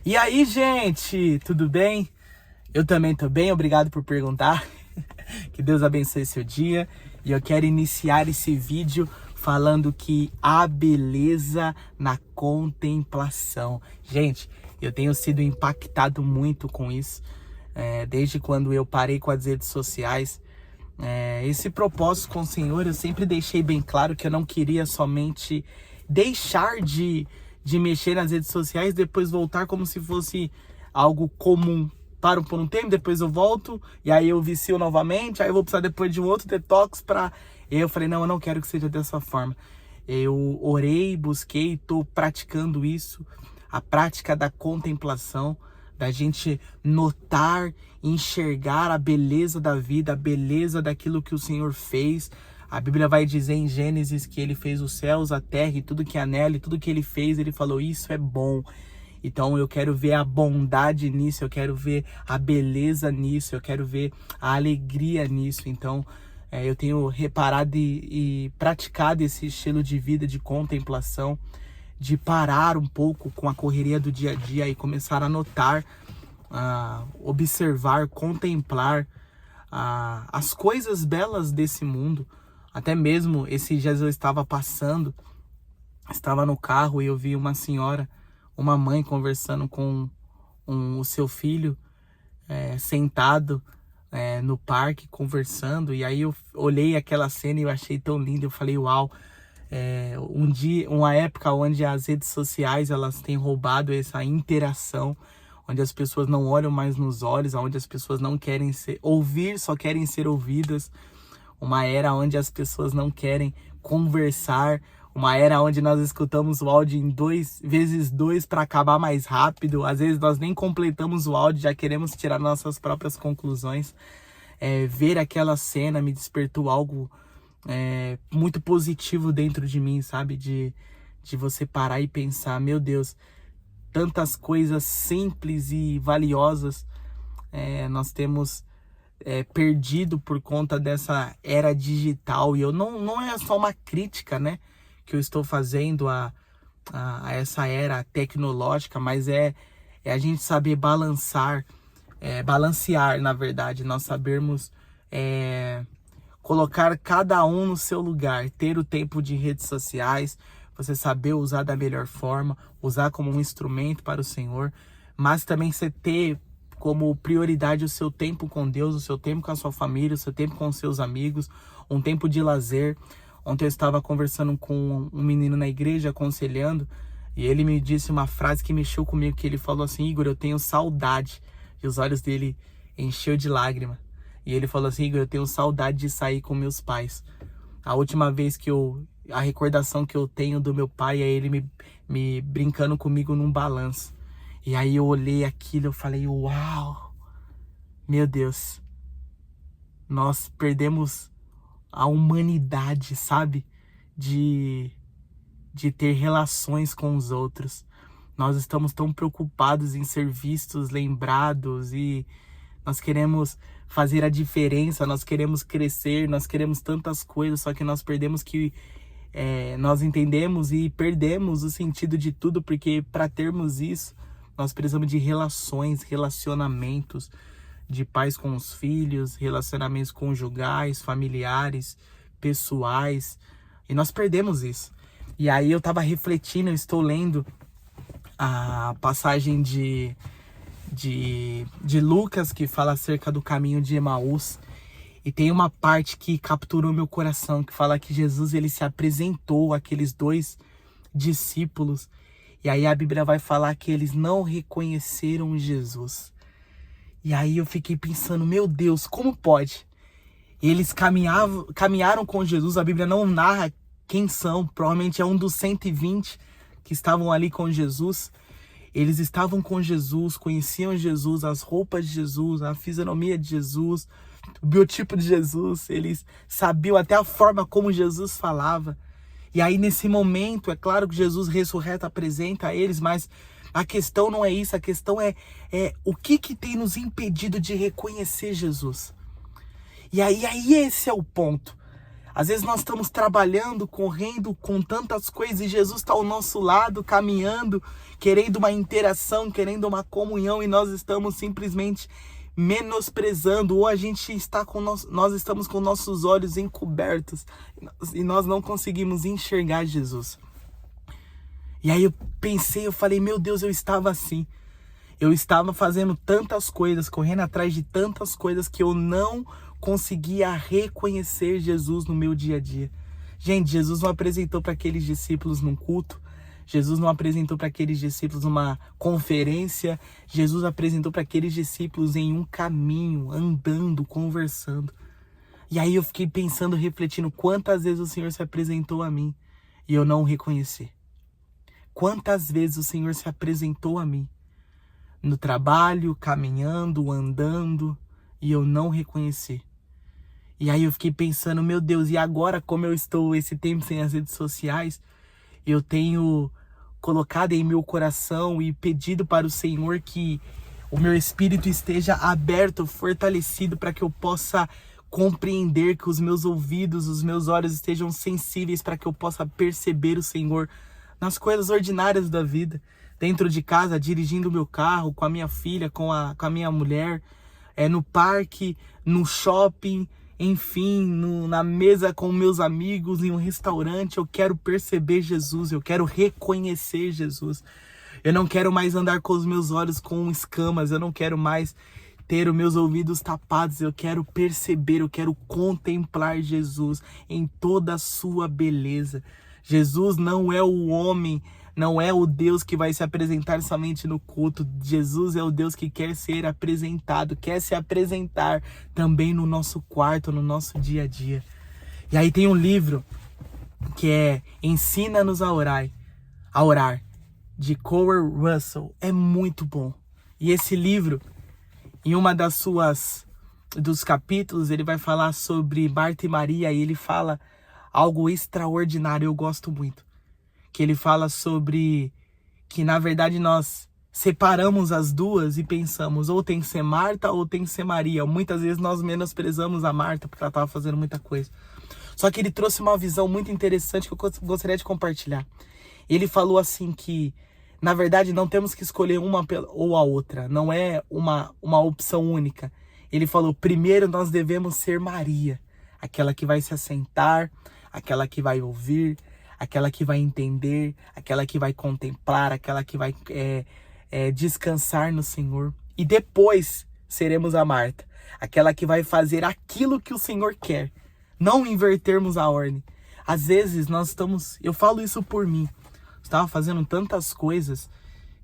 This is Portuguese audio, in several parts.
E aí, gente, tudo bem? Eu também tô bem, obrigado por perguntar. Que Deus abençoe seu dia. E eu quero iniciar esse vídeo falando que há beleza na contemplação. Gente, eu tenho sido impactado muito com isso. Desde quando eu parei com as redes sociais. Esse propósito com o Senhor, eu sempre deixei bem claro que eu não queria somente deixar de mexer nas redes sociais, depois voltar como se fosse algo comum. Paro por um tempo, depois eu volto, e aí eu vicio novamente, aí eu vou precisar depois de um outro detox pra... Eu falei, não, eu não quero que seja dessa forma. Eu orei, busquei, tô praticando isso, a prática da contemplação, da gente notar, enxergar a beleza da vida, a beleza daquilo que o Senhor fez. A Bíblia vai dizer em Gênesis que ele fez os céus, a terra e tudo que há nela, e tudo que ele fez, ele falou, isso é bom. Então eu quero ver a bondade nisso, eu quero ver a beleza nisso, eu quero ver a alegria nisso. Então eu tenho reparado e praticado esse estilo de vida de contemplação, de parar um pouco com a correria do dia a dia e começar a notar, observar, contemplar as coisas belas desse mundo. Até mesmo esses dias eu estava no carro e eu vi uma senhora, uma mãe conversando com o seu filho, sentado no parque, conversando. E aí eu olhei aquela cena e eu achei tão lindo, eu falei, uau. Uma época onde as redes sociais elas têm roubado essa interação, onde as pessoas não olham mais nos olhos, onde as pessoas não querem ouvir, só querem ser ouvidas. Uma era onde as pessoas não querem conversar, uma era onde nós escutamos o áudio em 2x2 para acabar mais rápido. Às vezes nós nem completamos o áudio, já queremos tirar nossas próprias conclusões. Ver aquela cena me despertou algo muito positivo dentro de mim, sabe? De você parar e pensar, meu Deus, tantas coisas simples e valiosas nós temos perdido por conta dessa era digital. E eu não é só uma crítica, né, que eu estou fazendo a essa era tecnológica, mas é a gente saber balancear, na verdade, nós sabermos colocar cada um no seu lugar, ter o tempo de redes sociais, você saber usar da melhor forma, usar como um instrumento para o Senhor, mas também você ter como prioridade o seu tempo com Deus, o seu tempo com a sua família, o seu tempo com os seus amigos, um tempo de lazer. Ontem eu estava conversando com um menino na igreja, aconselhando, e ele me disse uma frase que mexeu comigo, que ele falou assim, Igor, eu tenho saudade. E os olhos dele encheu de lágrima. E ele falou assim, Igor, eu tenho saudade de sair com meus pais. A última vez a recordação que eu tenho do meu pai é ele me brincando comigo num balanço. E aí eu olhei aquilo e eu falei, uau, meu Deus, nós perdemos a humanidade, sabe? De ter relações com os outros. Nós estamos tão preocupados em ser vistos, lembrados, e nós queremos fazer a diferença, nós queremos crescer, nós queremos tantas coisas, só que nós perdemos nós entendemos e perdemos o sentido de tudo, porque para termos isso, nós precisamos de relacionamentos, de pais com os filhos, relacionamentos conjugais, familiares, pessoais, e nós perdemos isso. E aí eu estava refletindo, eu estou lendo a passagem de Lucas, que fala acerca do caminho de Emaús, e tem uma parte que capturou meu coração, que fala que Jesus ele se apresentou àqueles 2 discípulos, e aí a Bíblia vai falar que eles não reconheceram Jesus. E aí eu fiquei pensando, meu Deus, como pode? Eles caminharam com Jesus, a Bíblia não narra quem são, provavelmente é um dos 120 que estavam ali com Jesus. Eles estavam com Jesus, conheciam Jesus, as roupas de Jesus, a fisionomia de Jesus, o biotipo de Jesus, eles sabiam até a forma como Jesus falava. E aí nesse momento, é claro que Jesus ressurreto apresenta a eles, mas a questão não é isso, a questão é o que tem nos impedido de reconhecer Jesus. E aí esse é o ponto. Às vezes nós estamos trabalhando, correndo com tantas coisas e Jesus está ao nosso lado, caminhando, querendo uma interação, querendo uma comunhão, e nós estamos simplesmente menosprezando, ou a gente está nós estamos com nossos olhos encobertos e nós não conseguimos enxergar Jesus. E aí eu pensei, eu falei, meu Deus, eu estava assim. Eu estava fazendo tantas coisas, correndo atrás de tantas coisas que eu não conseguia reconhecer Jesus no meu dia a dia. Gente, Jesus não apresentou para aqueles discípulos num culto. Jesus não apresentou para aqueles discípulos numa conferência. Jesus apresentou para aqueles discípulos em um caminho, andando, conversando. E aí eu fiquei pensando, refletindo, quantas vezes o Senhor se apresentou a mim e eu não o reconheci. Quantas vezes o Senhor se apresentou a mim no trabalho, caminhando, andando, e eu não reconheci. E aí eu fiquei pensando, meu Deus, e agora como eu estou esse tempo sem as redes sociais, eu tenho colocado em meu coração e pedido para o Senhor que o meu espírito esteja aberto, fortalecido, para que eu possa compreender, que os meus ouvidos, os meus olhos estejam sensíveis, para que eu possa perceber o Senhor nas coisas ordinárias da vida, dentro de casa, dirigindo o meu carro, com a minha filha, com a minha mulher, no parque, no shopping, enfim, na mesa com meus amigos, em um restaurante. Eu quero perceber Jesus, eu quero reconhecer Jesus. Eu não quero mais andar com os meus olhos com escamas, eu não quero mais ter os meus ouvidos tapados, eu quero perceber, eu quero contemplar Jesus em toda a sua beleza. Jesus não é o homem, não é o Deus que vai se apresentar somente no culto. Jesus é o Deus que quer ser apresentado, quer se apresentar também no nosso quarto, no nosso dia a dia. E aí tem um livro que é Ensina-nos a orar, de Corey Russell. É muito bom. E esse livro, em uma dos capítulos, ele vai falar sobre Marta e Maria, e ele fala algo extraordinário, eu gosto muito. Que ele fala sobre que, na verdade, nós separamos as duas e pensamos, ou tem que ser Marta ou tem que ser Maria. Muitas vezes nós menosprezamos a Marta porque ela estava fazendo muita coisa. Só que ele trouxe uma visão muito interessante que eu gostaria de compartilhar. Ele falou assim que, na verdade, não temos que escolher uma ou a outra. Não é uma opção única. Ele falou, primeiro nós devemos ser Maria. Aquela que vai se assentar, aquela que vai ouvir, aquela que vai entender, aquela que vai contemplar, aquela que vai descansar no Senhor. E depois seremos a Marta, aquela que vai fazer aquilo que o Senhor quer. Não invertermos a ordem. Às vezes eu falo isso por mim, estava fazendo tantas coisas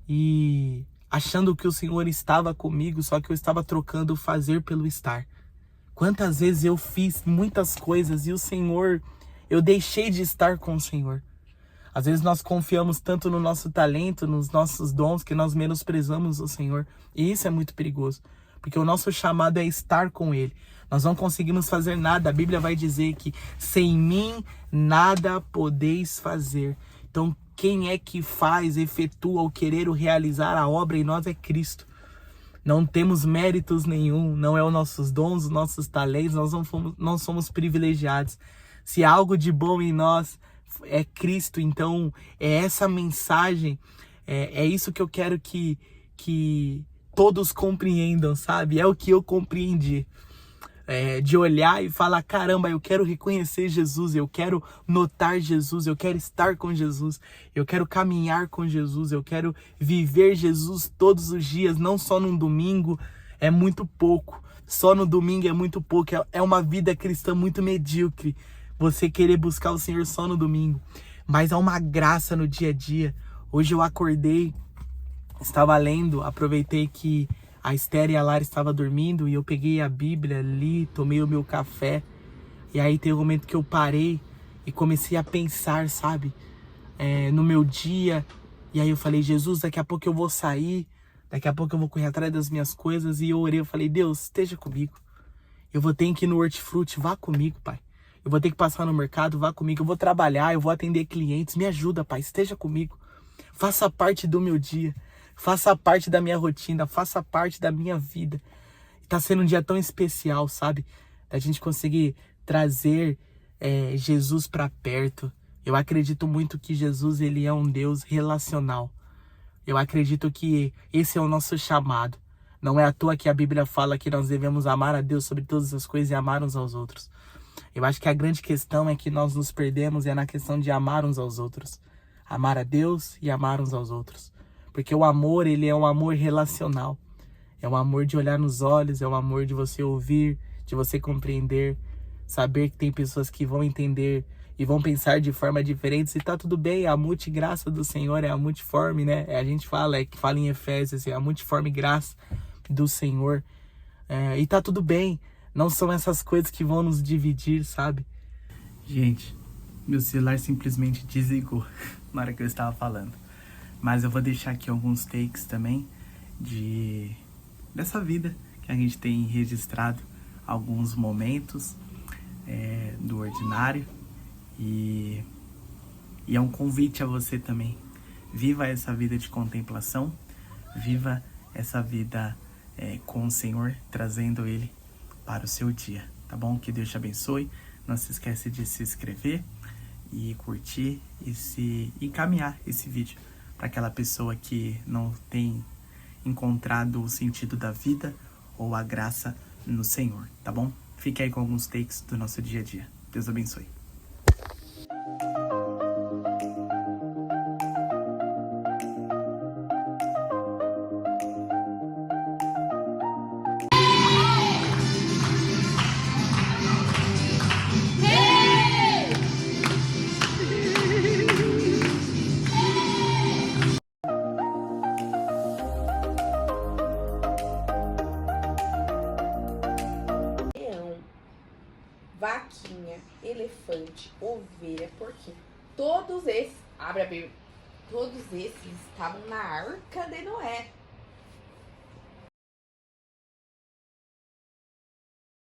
e achando que o Senhor estava comigo, só que eu estava trocando o fazer pelo estar. Quantas vezes eu fiz muitas coisas e eu deixei de estar com o Senhor. Às vezes nós confiamos tanto no nosso talento, nos nossos dons, que nós menosprezamos o Senhor. E isso é muito perigoso, porque o nosso chamado é estar com Ele. Nós não conseguimos fazer nada. A Bíblia vai dizer que sem mim nada podeis fazer. Então quem é que efetua o querer, o realizar a obra em nós é Cristo. Não temos méritos nenhum, não é os nossos dons, os nossos talentos, nós não somos privilegiados. Se há algo de bom em nós, é Cristo. Então, é essa mensagem, é isso que eu quero que todos compreendam, sabe? É o que eu compreendi. De olhar e falar, caramba, eu quero reconhecer Jesus, eu quero notar Jesus, eu quero estar com Jesus, eu quero caminhar com Jesus, eu quero viver Jesus todos os dias, não só num domingo, é muito pouco. Só no domingo é muito pouco, é uma vida cristã muito medíocre. Você querer buscar o Senhor só no domingo. Mas há uma graça no dia a dia. Hoje eu acordei, estava lendo, aproveitei que a Esther e a Lara estavam dormindo e eu peguei a Bíblia, li, tomei o meu café. E aí tem um momento que eu parei e comecei a pensar, sabe? No meu dia. E aí eu falei, Jesus, daqui a pouco eu vou sair, daqui a pouco eu vou correr atrás das minhas coisas. E eu orei, eu falei, Deus, esteja comigo. Eu vou ter que ir no hortifruti, vá comigo, Pai. Eu vou ter que passar no mercado, vá comigo. Eu vou trabalhar, eu vou atender clientes. Me ajuda, Pai, esteja comigo. Faça parte do meu dia. Faça parte da minha rotina. Faça parte da minha vida. Está sendo um dia tão especial, sabe? Da gente conseguir trazer Jesus para perto. Eu acredito muito que Jesus, ele é um Deus relacional. Eu acredito que esse é o nosso chamado. Não é à toa que a Bíblia fala que nós devemos amar a Deus sobre todas as coisas e amar uns aos outros. Eu acho que a grande questão é que nós nos perdemos na questão de amar uns aos outros. Amar a Deus e amar uns aos outros. Porque o amor, ele é um amor relacional. É um amor de olhar nos olhos, é um amor de você ouvir, de você compreender, saber que tem pessoas que vão entender e vão pensar de forma diferente. E tá tudo bem, a multigraça do Senhor é a multiforme, né? A gente fala em Efésios, é a multiforme graça do Senhor. E tá tudo bem, não são essas coisas que vão nos dividir, sabe? Gente, meu celular simplesmente desligou na hora que eu estava falando. Mas eu vou deixar aqui alguns takes também dessa vida que a gente tem registrado, alguns momentos do ordinário. E é um convite a você também. Viva essa vida de contemplação, viva essa vida com o Senhor, trazendo Ele para o seu dia, tá bom? Que Deus te abençoe. Não se esquece de se inscrever e curtir e encaminhar esse vídeo para aquela pessoa que não tem encontrado o sentido da vida ou a graça no Senhor, tá bom? Fique aí com alguns takes do nosso dia a dia. Deus abençoe. Vaquinha, elefante, ovelha, porquinho. Todos esses, abre a Bíblia, todos esses estavam na Arca de Noé.